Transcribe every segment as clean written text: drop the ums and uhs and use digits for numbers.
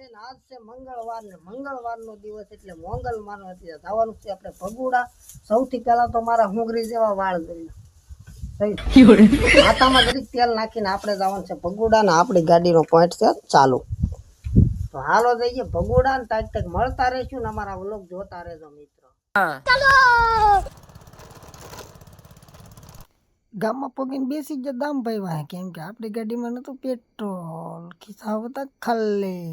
છે ને આજ છે મંગળવાર ને મંગળવારનો દિવસ એટલે મોંગલમાંનો એટલે જવાનું છે આપણે ભગુડા. સૌથી પહેલા તો મારા હુંગરી જેવા વાળ કરી માથામાં જરીક તેલ નાખીને આપણે જવાનું છે ભગુડા ને આપણી ગાડીનો પોઈન્ટ છે ચાલુ. તો હાલો જઈએ ભગુડા ને તાક તક મળતા રહીશું ને અમારા વ્લોગ જોતા રહેજો મિત્રો. ગામમાં પગીને બેસી જ દામભાઈ વાહ કેમ કે આપણી ગાડીમાં નતું પેટ્રોલ, ખિસ્સા હતા ખાલી.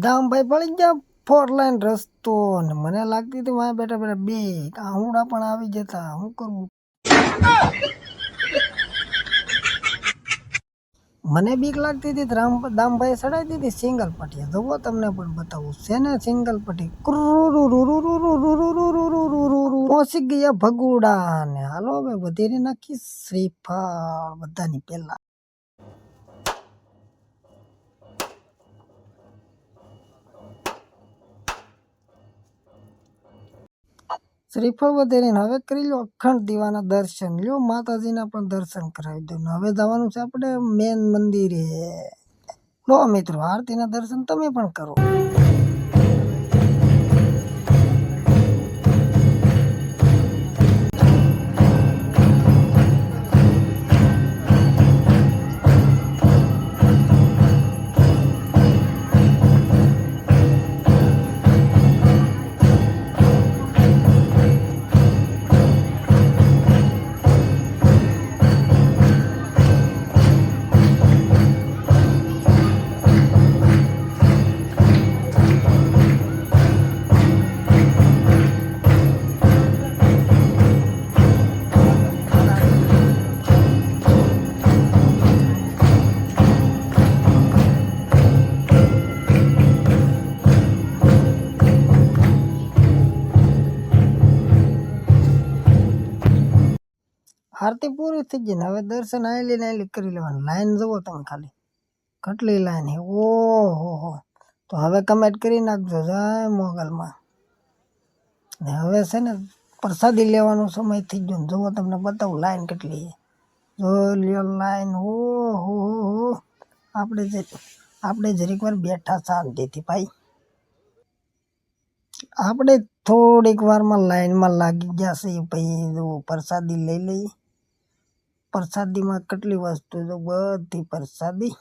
દામભાઈ પડી ગયા 4 લાઈન રસ્તો ને મને લાગતી હતી વાં બેઠા બેઠા બે આહુડા પણ આવી જતા. શું કરવું? મને બીક લાગતી હતી. દામભાઈ ચડાવી દીધી સિંગલ પટ્ટી. જુઓ તમને પણ બતાવું છે ને સિંગલ પટ્ટી. પહોંચી ગયા ભગુડા ને હાલો હવે વધીને નાખી શ્રીફળ બધાની પહેલા. શ્રીફળ વધેરીને હવે કરી લો અખંડ દીવાના દર્શન. લ્યો માતાજીના પણ દર્શન કરાવી દો. હવે જવાનું છે આપણે મેન મંદિરે. લો મિત્રો આરતીના દર્શન તમે પણ કરો. આરતી પૂરી થઈ ગઈ ને હવે દર્શન આયલી કરી લેવાનું. લાઈન જુઓ તમે ખાલી કેટલી લાઈન હે. ઓહો તો હવે કમેન્ટ કરી નાખજો જય મોગલમાં. ને હવે છે ને પ્રસાદી લેવાનો સમય થઈ ગયો. જુઓ તમને બતાવું લાઈન કેટલી છે. જો લ્યો લાઈન. ઓહો આપણે જરીક વાર બેઠા શાંતિથી ભાઈ. આપણે થોડીક વારમાં લાઈનમાં લાગી ગયા છે ભાઈ. જો પ્રસાદી લઈ લઈએ. પ્રસાદીમાં કેટલી વસ્તુ તો બધી પ્રસાદી.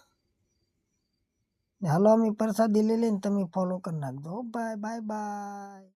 હાલો અમે પ્રસાદી લઈ લઈને તમે ફોલો કરી નાખજો. Bye bye bye.